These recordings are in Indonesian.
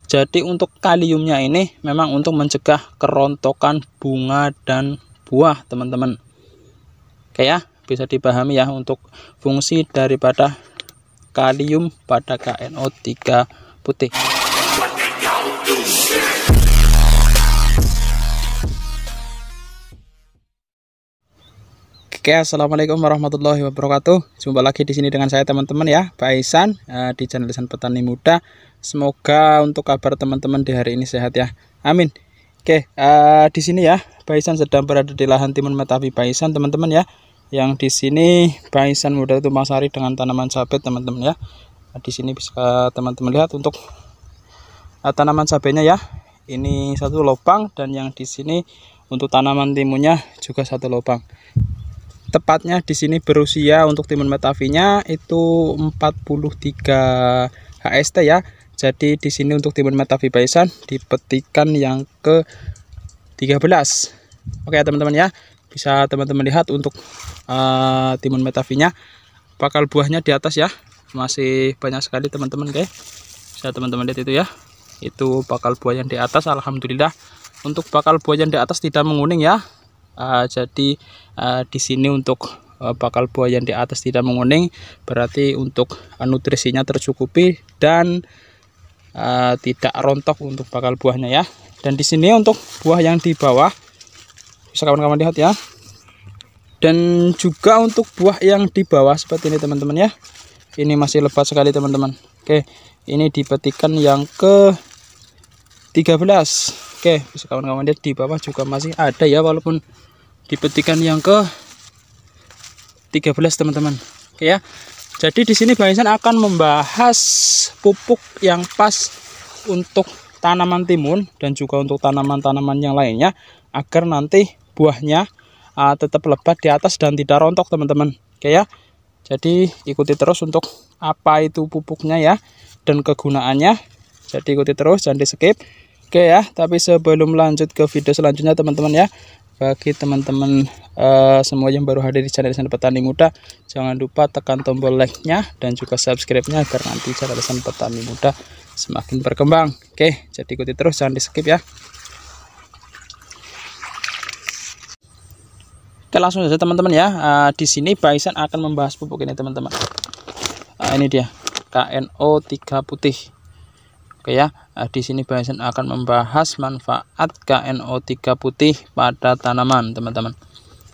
Jadi untuk kaliumnya ini memang untuk mencegah kerontokan bunga dan buah, teman-teman. Oke ya, bisa dipahami ya untuk fungsi daripada kalium pada KNO3 putih. Oke, assalamualaikum warahmatullahi wabarakatuh. Jumpa lagi di sini dengan saya teman-teman ya, Pak Ihsan di channel Ihsan Petani Muda. Semoga untuk kabar teman-teman di hari ini sehat ya. Amin. Oke, di sini ya, Pak Ihsan sedang berada di lahan timun metavi Pak Ihsan teman-teman ya. Yang di sini Pak Ihsan Muda Tumpang Sari dengan tanaman sabet teman-teman ya. Di sini bisa teman-teman lihat untuk tanaman sabetnya ya. Ini satu lubang dan yang di sini untuk tanaman timunnya juga satu lubang. Tepatnya di sini berusia untuk timun metavinya itu 43 HST ya. Jadi di sini untuk timun metavi Pak Ihsan dipetikan yang ke 13. Oke teman-teman ya, bisa teman-teman lihat untuk timun metavinya bakal buahnya di atas ya, masih banyak sekali teman-teman. Oke, bisa teman-teman lihat itu ya, itu bakal buah yang di atas. Alhamdulillah untuk bakal buah yang di atas tidak menguning ya. Jadi di sini untuk bakal buah yang di atas tidak menguning, berarti untuk nutrisinya tercukupi dan tidak rontok untuk bakal buahnya ya. Dan di sini untuk buah yang di bawah bisa kawan-kawan lihat ya. Dan juga untuk buah yang di bawah seperti ini teman-teman ya. Ini masih lebat sekali teman-teman. Oke, ini dipetikan yang ke 13. Oke, bisa kawan-kawan lihat di bawah juga masih ada ya, walaupun dipetikan yang ke 13 teman-teman. Oke ya. Jadi di sini Pak Ihsan akan membahas pupuk yang pas untuk tanaman timun dan juga untuk tanaman-tanaman yang lainnya agar nanti buahnya tetap lebat di atas dan tidak rontok teman-teman. Oke ya. Jadi ikuti terus untuk apa itu pupuknya ya dan kegunaannya. Jadi ikuti terus, jangan di skip. Oke ya, tapi sebelum lanjut ke video selanjutnya teman-teman ya, bagi teman-teman semua yang baru hadir di channel Ihsan Petani Muda, jangan lupa tekan tombol like-nya dan juga subscribe-nya agar nanti channel Ihsan Petani Muda semakin berkembang. Oke, jadi ikuti terus, jangan di skip ya. Oke, langsung saja teman-teman ya. Di sini Pak Ihsan akan membahas pupuk ini teman-teman. Ini dia KNO3 putih. Oke ya, di sini Pak Ihsan akan membahas manfaat KNO3 putih pada tanaman teman-teman.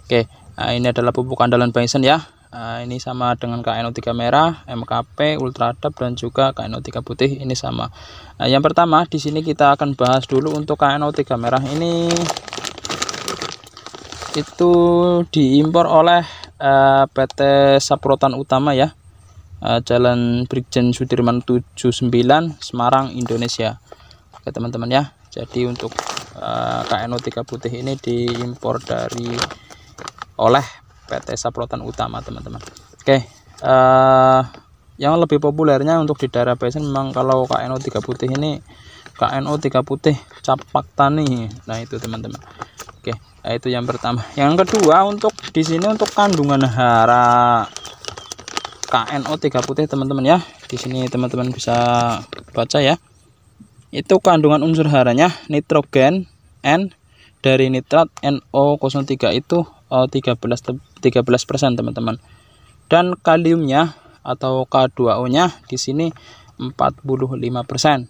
Oke, ini adalah pupuk andalan Pak Ihsan ya. Ini sama dengan KNO3 merah, MKP, Ultradap dan juga KNO3 putih ini sama. Yang pertama di sini kita akan bahas dulu untuk KNO3 merah ini, itu diimpor oleh PT Saprotan Utama ya. Jalan Brigjen Sudirman 79 Semarang Indonesia. Oke teman-teman ya. Jadi untuk KNO3 putih ini diimpor oleh PT Saprotan Utama teman-teman. Oke, yang lebih populernya untuk di daerah Pak Ihsan memang kalau KNO3 putih ini KNO3 putih Capak Tani. Nah itu teman-teman. Oke, nah, itu yang pertama. Yang kedua untuk di sini untuk kandungan hara KNO3 putih teman-teman ya. Di sini teman-teman bisa baca ya. Itu kandungan unsur haranya nitrogen N dari nitrat NO03 itu 13% teman-teman. Dan kaliumnya atau K2O-nya di sini 45%.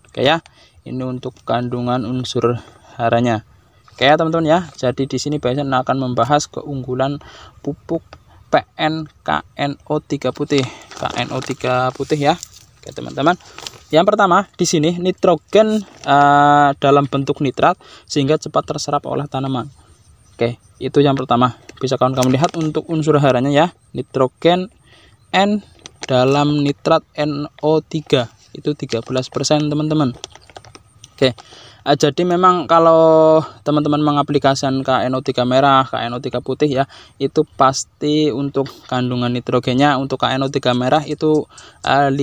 Oke ya. Ini untuk kandungan unsur haranya. Oke ya teman-teman ya. Jadi di sini Pak Ihsan akan membahas keunggulan pupuk PN KNO3 putih. KNO3 putih ya. Oke teman-teman. Yang pertama di sini nitrogen dalam bentuk nitrat sehingga cepat terserap oleh tanaman. Oke, itu yang pertama. Bisa kawan-kawan lihat untuk unsur haranya ya. Nitrogen N dalam nitrat NO3 itu 13% teman-teman. Oke. Jadi memang kalau teman-teman mengaplikasikan KNO3 merah, KNO3 putih ya, itu pasti untuk kandungan nitrogennya untuk KNO3 merah itu 15%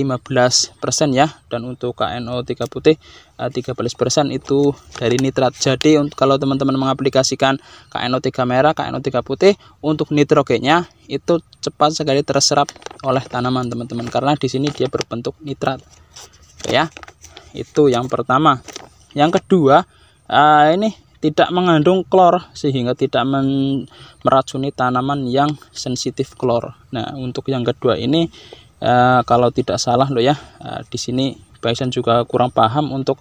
ya, dan untuk KNO3 putih 13% itu dari nitrat. Jadi kalau teman-teman mengaplikasikan KNO3 merah, KNO3 putih, untuk nitrogennya itu cepat sekali terserap oleh tanaman teman-teman, karena di sini dia berbentuk nitrat. Oke ya. Itu yang pertama. Yang kedua, ini tidak mengandung klor sehingga tidak meracuni tanaman yang sensitif klor. Nah, untuk yang kedua ini kalau tidak salah loh ya, di sini Baisan juga kurang paham untuk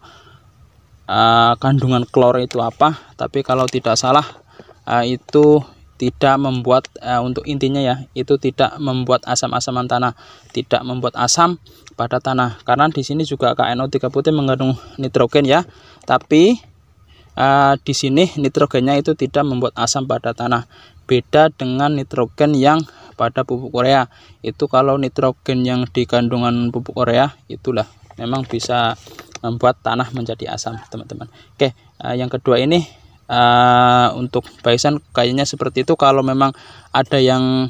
kandungan klor itu apa, tapi kalau tidak salah itu tidak membuat untuk intinya ya, itu tidak membuat asam-asaman tanah, tidak membuat asam pada tanah. Karena di sini juga KNO3 putih mengandung nitrogen ya, tapi di sini nitrogennya itu tidak membuat asam pada tanah. Beda dengan nitrogen yang pada pupuk urea. Itu kalau nitrogen yang di kandungan pupuk urea itulah memang bisa membuat tanah menjadi asam, teman-teman. Oke, yang kedua ini untuk Baisan kayaknya seperti itu. Kalau memang ada yang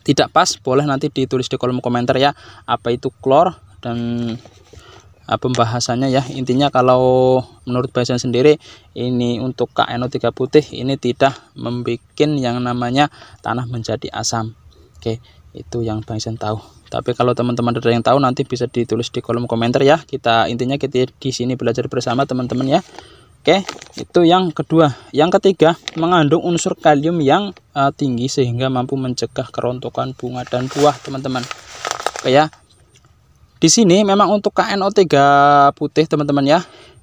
tidak pas, boleh nanti ditulis di kolom komentar ya, apa itu klor dan pembahasannya ya. Intinya kalau menurut Baisan sendiri ini untuk KNO3 putih ini tidak membuat yang namanya tanah menjadi asam. Oke, itu yang Baisan tahu. Tapi kalau teman-teman ada yang tahu nanti bisa ditulis di kolom komentar ya. Intinya kita di sini belajar bersama teman-teman ya. Oke, itu yang kedua. Yang ketiga, mengandung unsur kalium yang tinggi sehingga mampu mencegah kerontokan bunga dan buah, teman-teman. Oke ya. Di sini memang untuk KNO3 putih teman-teman ya.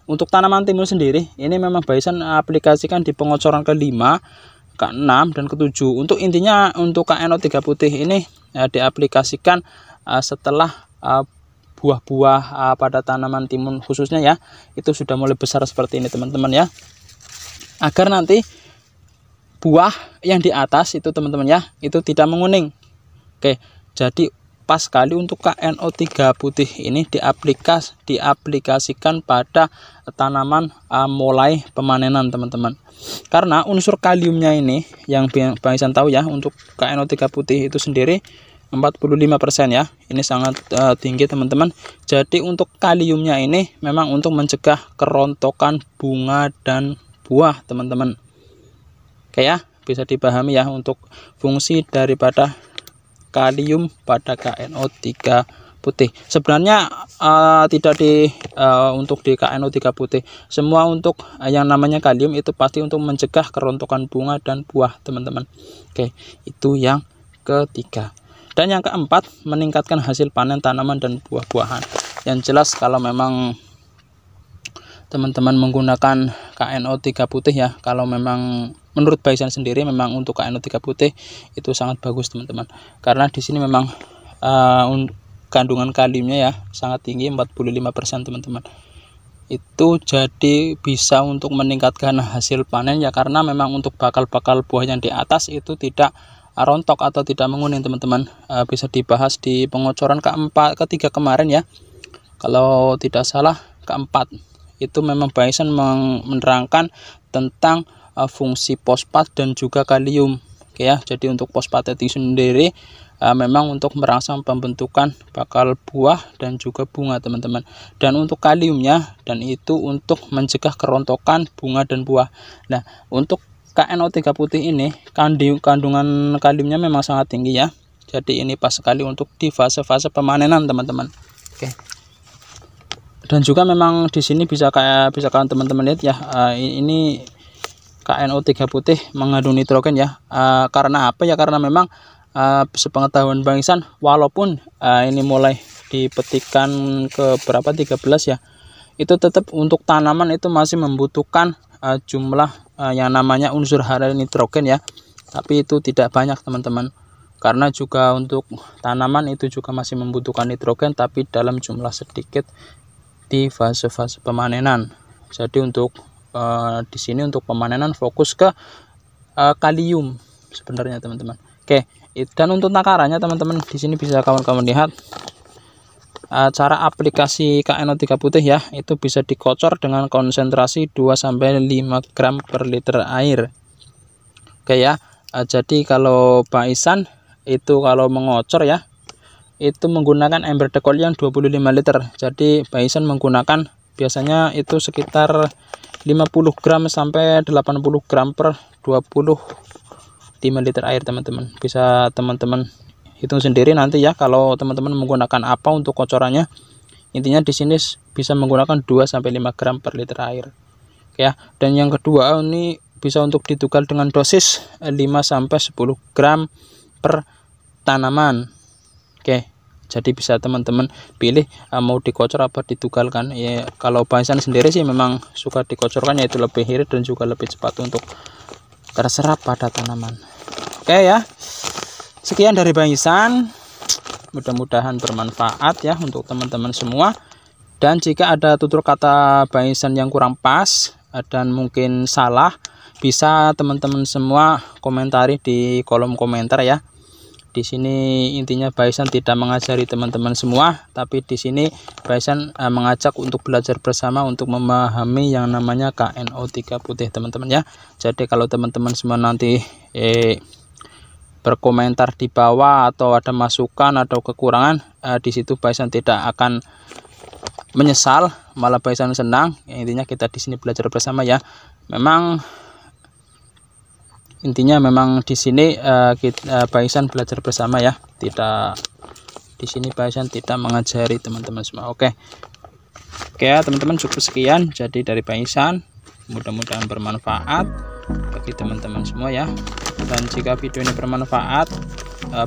Untuk tanaman timun sendiri ini memang Baisan aplikasikan di pengocoran ke-5, ke-6 dan ke-7. Untuk intinya untuk KNO3 putih ini diaplikasikan setelah buah-buah pada tanaman timun khususnya ya, itu sudah mulai besar seperti ini teman-teman ya. Agar nanti buah yang di atas itu teman-teman ya, itu tidak menguning. Oke, jadi pas sekali untuk KNO3 putih ini diaplikasikan pada tanaman mulai pemanenan teman-teman. Karena unsur kaliumnya ini yang Baisan tahu ya, untuk KNO3 putih itu sendiri 45% ya. Ini sangat tinggi teman-teman. Jadi untuk kaliumnya ini memang untuk mencegah kerontokan bunga dan buah teman-teman. Oke ya, bisa dipahami ya untuk fungsi daripada kalium pada KNO3 putih. Sebenarnya tidak untuk di KNO3 putih. Semua untuk yang namanya kalium itu pasti untuk mencegah kerontokan bunga dan buah, teman-teman. Oke, itu yang ketiga. Dan yang keempat, meningkatkan hasil panen tanaman dan buah-buahan. Yang jelas kalau memang teman-teman menggunakan KNO3 putih ya, kalau memang menurut Baisan sendiri memang untuk KNO3 putih itu sangat bagus teman-teman, karena di sini memang kandungan kaliumnya ya sangat tinggi, 45% teman-teman. Itu jadi bisa untuk meningkatkan hasil panen ya, karena memang untuk bakal-bakal buah yang di atas itu tidak rontok atau tidak menguning teman-teman. Bisa dibahas di pengocoran ketiga kemarin ya, kalau tidak salah keempat. Itu memang Baisan menerangkan tentang fungsi fosfat dan juga kalium. Oke ya, jadi untuk fosfat itu sendiri memang untuk merangsang pembentukan bakal buah dan juga bunga teman-teman. Dan untuk kaliumnya dan itu untuk mencegah kerontokan bunga dan buah. Nah, untuk KNO3 putih ini kandungan kaliumnya memang sangat tinggi ya. Jadi ini pas sekali untuk di fase-fase pemanenan teman-teman. Oke. Dan juga memang di sini bisa kalian teman-teman lihat ya, ini KNO3 putih mengandung nitrogen ya. Karena apa ya? Karena memang sepengetahuan Baisan, walaupun ini mulai dipetikan ke berapa 13 ya, itu tetap untuk tanaman itu masih membutuhkan jumlah yang namanya unsur hara nitrogen ya. Tapi itu tidak banyak teman-teman. Karena juga untuk tanaman itu juga masih membutuhkan nitrogen, tapi dalam jumlah sedikit di fase-fase pemanenan. Jadi untuk di sini untuk pemanenan fokus ke kalium sebenarnya teman-teman. Oke, dan untuk takarannya teman-teman di sini bisa kawan-kawan lihat cara aplikasi KNO3 putih ya, itu bisa dikocor dengan konsentrasi 2-5 gram per liter air. Oke ya, jadi kalau Baisan itu kalau mengocor ya, itu menggunakan ember dekol yang 25 liter. Jadi Baisan menggunakan biasanya itu sekitar 50 gram sampai 80 gram per 25 liter air teman-teman. Bisa teman-teman hitung sendiri nanti ya kalau teman-teman menggunakan apa untuk kocorannya. Intinya di sini bisa menggunakan 2-5 gram per liter air. Oke ya. Dan yang kedua ini bisa untuk ditukar dengan dosis 5-10 gram per tanaman. Oke, jadi bisa teman-teman pilih mau dikocor apa ditugalkan ya. Kalau Baisan sendiri sih memang suka dikocorkan, yaitu lebih irit dan juga lebih cepat untuk terserap pada tanaman. Oke ya, sekian dari Baisan, mudah-mudahan bermanfaat ya untuk teman-teman semua. Dan jika ada tutur kata Baisan yang kurang pas dan mungkin salah, bisa teman-teman semua komentari di kolom komentar ya. Di sini intinya Baisan tidak mengajari teman-teman semua, tapi di sini Baisan mengajak untuk belajar bersama untuk memahami yang namanya KNO3 putih teman-teman ya. Jadi kalau teman-teman semua nanti berkomentar di bawah atau ada masukan atau kekurangan, di situ Baisan tidak akan menyesal, malah Baisan senang. Intinya kita di sini belajar bersama ya. Intinya memang di sini Baisan belajar bersama ya. Tidak, di sini Baisan tidak mengajari teman-teman semua. Oke ya teman-teman, cukup sekian jadi dari Baisan. Mudah-mudahan bermanfaat bagi teman-teman semua ya. Dan jika video ini bermanfaat,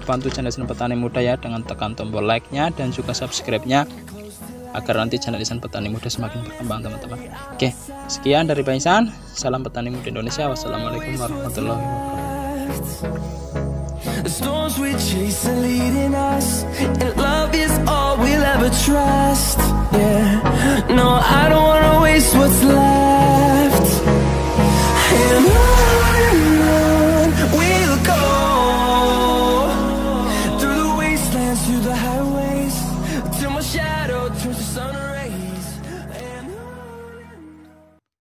bantu channel Lisan Petani Muda ya dengan tekan tombol like-nya dan juga subscribe-nya, agar nanti channel Lisan Petani Muda semakin berkembang teman-teman. Oke, sekian dari Baisan. Salam petani muda Indonesia. Wassalamualaikum warahmatullahi wabarakatuh.